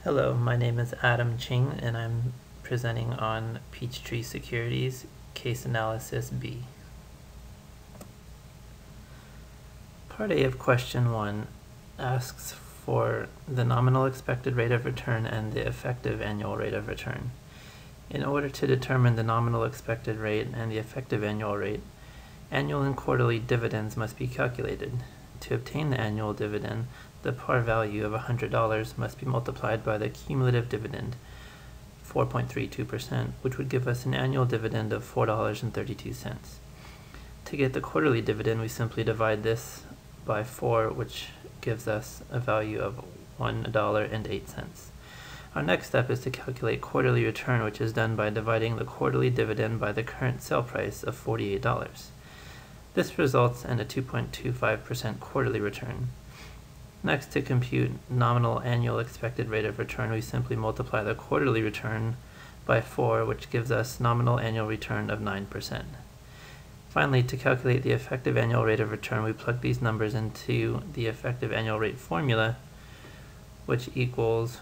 Hello, my name is Adam Ching and I'm presenting on Peachtree Securities Case Analysis B. Part A of question 1 asks for the nominal expected rate of return and the effective annual rate of return. In order to determine the nominal expected rate and the effective annual rate, annual and quarterly dividends must be calculated. To obtain the annual dividend, the par value of $100 must be multiplied by the cumulative dividend, 4.32%, which would give us an annual dividend of $4.32. To get the quarterly dividend, we simply divide this by 4, which gives us a value of $1.08. Our next step is to calculate quarterly return, which is done by dividing the quarterly dividend by the current sale price of $48. This results in a 2.25% quarterly return. Next, to compute nominal annual expected rate of return, we simply multiply the quarterly return by 4, which gives us nominal annual return of 9%. Finally, to calculate the effective annual rate of return, we plug these numbers into the effective annual rate formula, which equals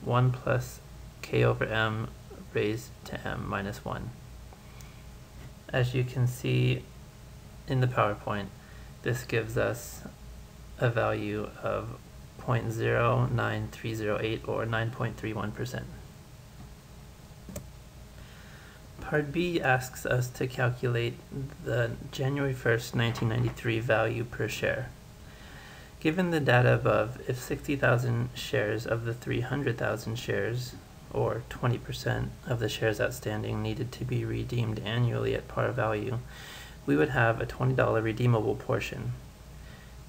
1 plus k over m raised to m minus 1. As you can see in the PowerPoint, this gives us a value of 0.09308 or 9.31%. Part B asks us to calculate the January 1st, 1993 value per share. Given the data above, if 60,000 shares of the 300,000 shares, or 20% of the shares outstanding, needed to be redeemed annually at par value, we would have a $20 redeemable portion.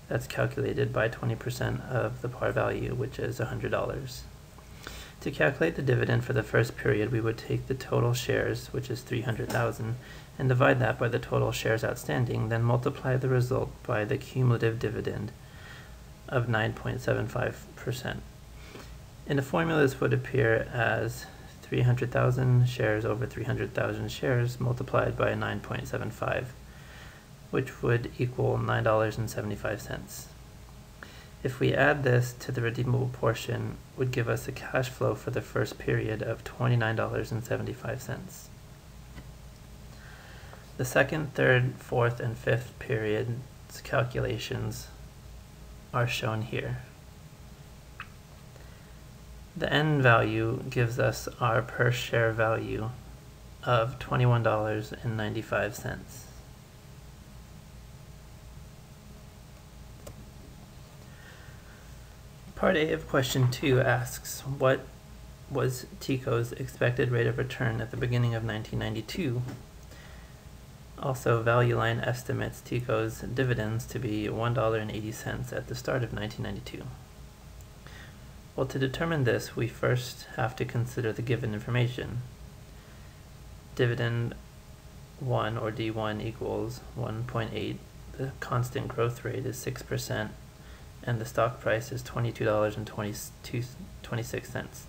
That's calculated by 20% of the par value, which is $100. To calculate the dividend for the first period, we would take the total shares, which is 300,000, and divide that by the total shares outstanding, then multiply the result by the cumulative dividend of 9.75%. In the formula, this would appear as 300,000 shares over 300,000 shares multiplied by 9.75, which would equal $9.75. If we add this to the redeemable portion, would give us a cash flow for the first period of $29.75. The second, third, fourth, and fifth periods calculations are shown here. The end value gives us our per share value of $21.95. Part A of question 2 asks, what was TECO's expected rate of return at the beginning of 1992? Also, Value Line estimates TECO's dividends to be $1.80 at the start of 1992. Well, to determine this, we first have to consider the given information. Dividend 1, or D1, equals 1.8. The constant growth rate is 6%. And the stock price is $22.26.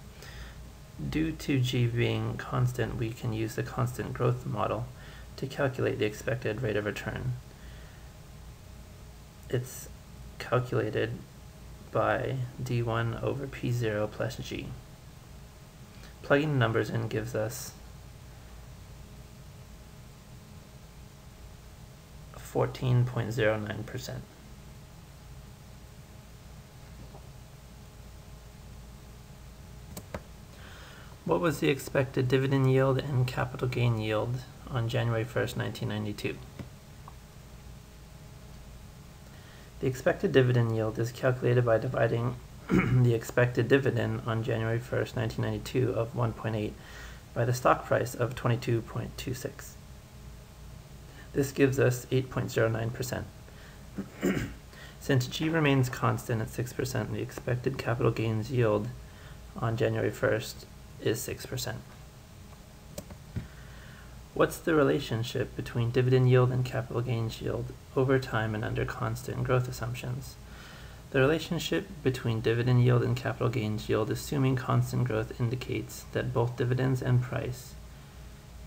Due to G being constant, we can use the constant growth model to calculate the expected rate of return. It's calculated by D1 over P0 plus G. Plugging the numbers in gives us 14.09%. What was the expected dividend yield and capital gain yield on January 1st, 1992? The expected dividend yield is calculated by dividing the expected dividend on January 1st, 1992 of 1.8 by the stock price of 22.26. This gives us 8.09%. Since G remains constant at 6%, the expected capital gains yield on January 1st is 6%. What's the relationship between dividend yield and capital gains yield over time and under constant growth assumptions? The relationship between dividend yield and capital gains yield, assuming constant growth, indicates that both dividends and price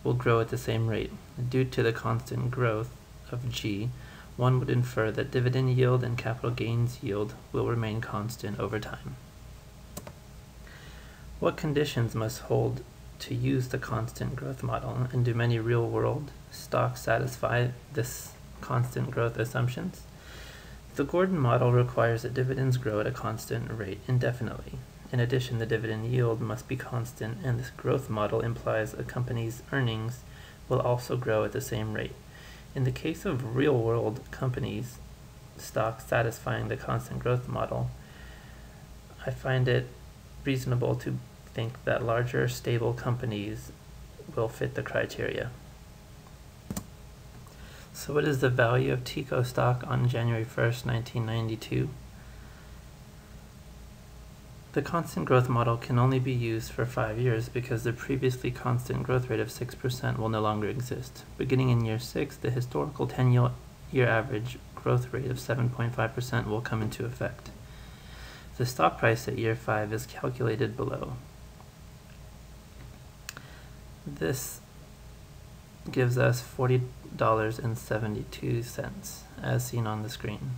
will grow at the same rate. Due to the constant growth of G, one would infer that dividend yield and capital gains yield will remain constant over time. What conditions must hold to use the constant growth model, and do many real-world stocks satisfy this constant growth assumptions? The Gordon model requires that dividends grow at a constant rate indefinitely. In addition, the dividend yield must be constant, and this growth model implies a company's earnings will also grow at the same rate. In the case of real-world companies, stocks satisfying the constant growth model, I find it reasonable to think that larger, stable companies will fit the criteria. So what is the value of TECO stock on January 1st, 1992? The constant growth model can only be used for 5 years because the previously constant growth rate of 6% will no longer exist. Beginning in year 6, the historical 10-year average growth rate of 7.5% will come into effect. The stock price at year 5 is calculated below. This gives us $40.72 as seen on the screen.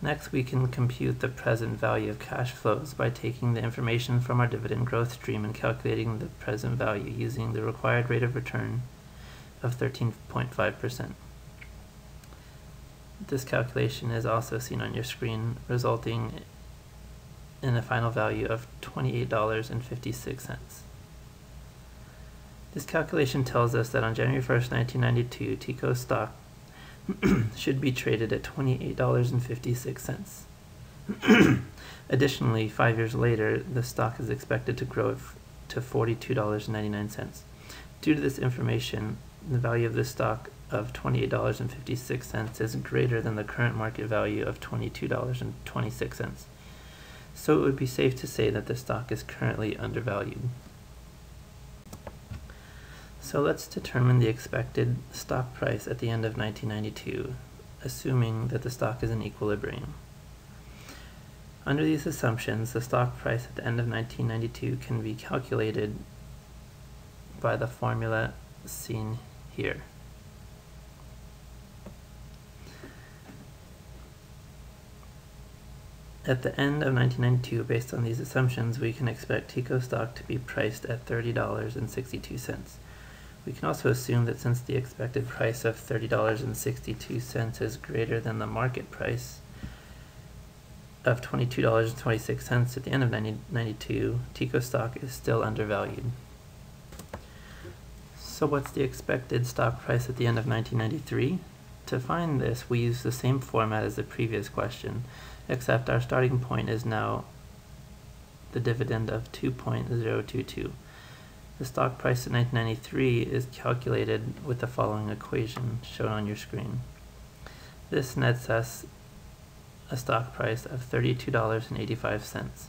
Next, we can compute the present value of cash flows by taking the information from our dividend growth stream and calculating the present value using the required rate of return of 13.5%. This calculation is also seen on your screen, resulting in a final value of $28.56. This calculation tells us that on January 1st, 1992, TECO stock should be traded at $28.56. Additionally, 5 years later, the stock is expected to grow to $42.99. Due to this information, the value of this stock of $28.56 is greater than the current market value of $22.26. So it would be safe to say that the stock is currently undervalued. So let's determine the expected stock price at the end of 1992, assuming that the stock is in equilibrium. Under these assumptions, the stock price at the end of 1992 can be calculated by the formula seen here. At the end of 1992, based on these assumptions, we can expect TECO stock to be priced at $30.62. We can also assume that since the expected price of $30.62 is greater than the market price of $22.26 at the end of 1992, TECO stock is still undervalued. So what's the expected stock price at the end of 1993? To find this, we use the same format as the previous question, except our starting point is now the dividend of 2.022. The stock price in 1993 is calculated with the following equation shown on your screen. This nets us a stock price of $32.85.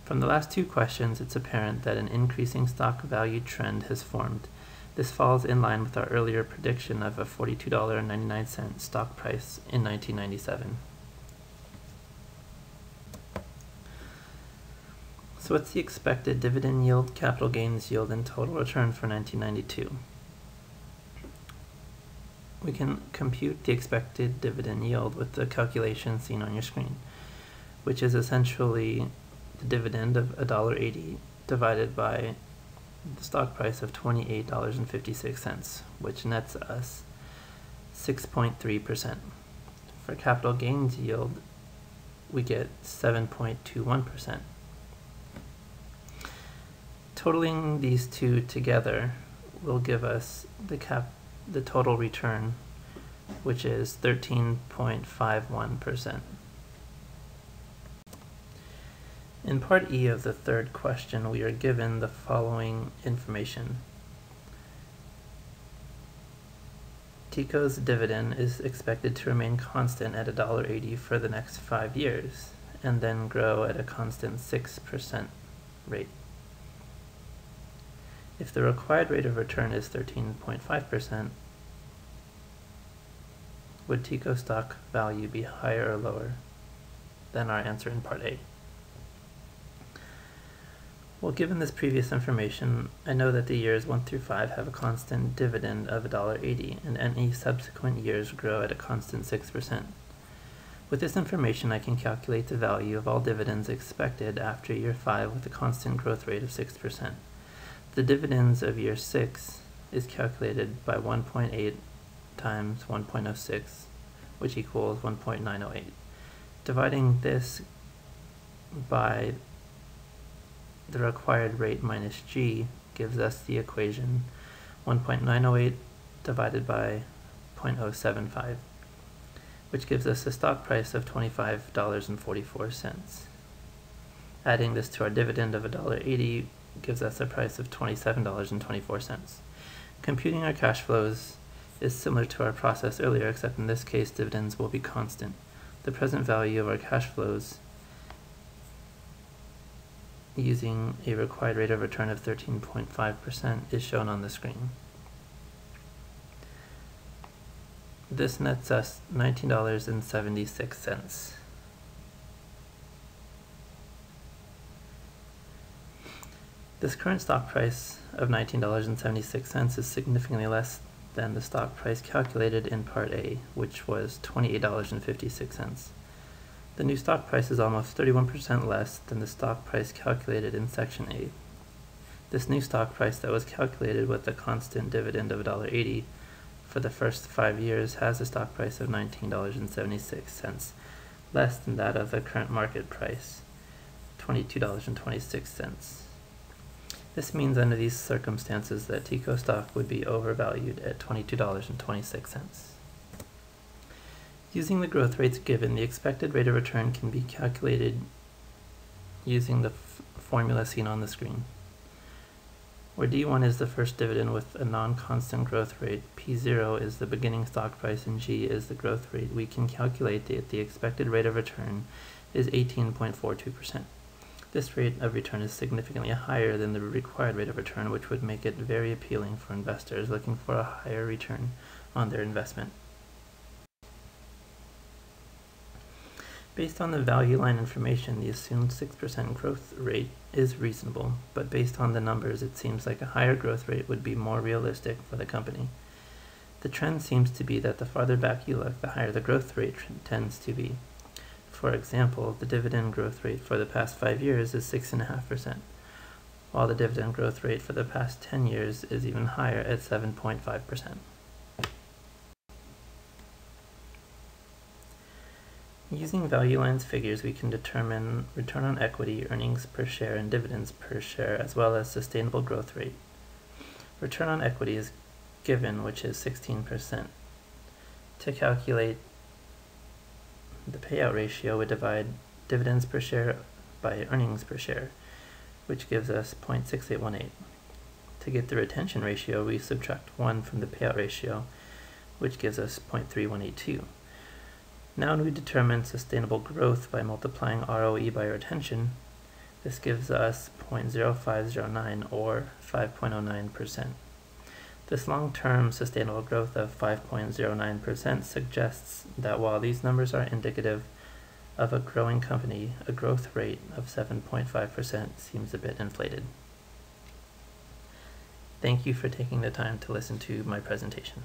From the last two questions, it's apparent that an increasing stock value trend has formed. This falls in line with our earlier prediction of a $42.99 stock price in 1997. So what's the expected dividend yield, capital gains yield, and total return for 1992? We can compute the expected dividend yield with the calculation seen on your screen, which is essentially the dividend of $1.80 divided by the stock price of $28.56, which nets us 6.3%. For capital gains yield, we get 7.21%. Totaling these two together will give us the total return, which is 13.51%. In part E of the third question, we are given the following information. TECO's dividend is expected to remain constant at $1.80 for the next 5 years, and then grow at a constant 6% rate. If the required rate of return is 13.5%, would TECO stock value be higher or lower than our answer in part A? Well, given this previous information, I know that the years 1 through 5 have a constant dividend of $1.80, and any subsequent years grow at a constant 6%. With this information, I can calculate the value of all dividends expected after year 5 with a constant growth rate of 6%. The dividends of year 6 is calculated by 1.8 times 1.06, which equals 1.908. Dividing this by the required rate minus g gives us the equation 1.908 divided by 0.075, which gives us a stock price of $25.44. Adding this to our dividend of $1.80 gives us a price of $27.24. Computing our cash flows is similar to our process earlier, except in this case dividends will be constant. The present value of our cash flows using a required rate of return of 13.5% is shown on the screen. This nets us $19.76. This current stock price of $19.76 is significantly less than the stock price calculated in Part A, which was $28.56. The new stock price is almost 31% less than the stock price calculated in Section A. This new stock price that was calculated with a constant dividend of $1.80 for the first 5 years has a stock price of $19.76, less than that of the current market price, $22.26. This means under these circumstances that TECO stock would be overvalued at $22.26. Using the growth rates given, the expected rate of return can be calculated using the formula seen on the screen. Where D1 is the first dividend with a non-constant growth rate, P0 is the beginning stock price, and G is the growth rate, we can calculate that the expected rate of return is 18.42%. This rate of return is significantly higher than the required rate of return, which would make it very appealing for investors looking for a higher return on their investment. Based on the value line information, the assumed 6% growth rate is reasonable, but based on the numbers, it seems like a higher growth rate would be more realistic for the company. The trend seems to be that the farther back you look, the higher the growth rate tends to be. For example, the dividend growth rate for the past 5 years is 6.5%, while the dividend growth rate for the past 10 years is even higher at 7.5%. Using value lines figures, we can determine return on equity, earnings per share, and dividends per share, as well as sustainable growth rate. Return on equity is given, which is 16%. To calculate the payout ratio, we divide dividends per share by earnings per share, which gives us 0.6818. To get the retention ratio, we subtract 1 from the payout ratio, which gives us 0.3182. Now we determine sustainable growth by multiplying ROE by retention. This gives us 0.0509 or 5.09%. This long-term sustainable growth of 5.09% suggests that while these numbers are indicative of a growing company, a growth rate of 7.5% seems a bit inflated. Thank you for taking the time to listen to my presentation.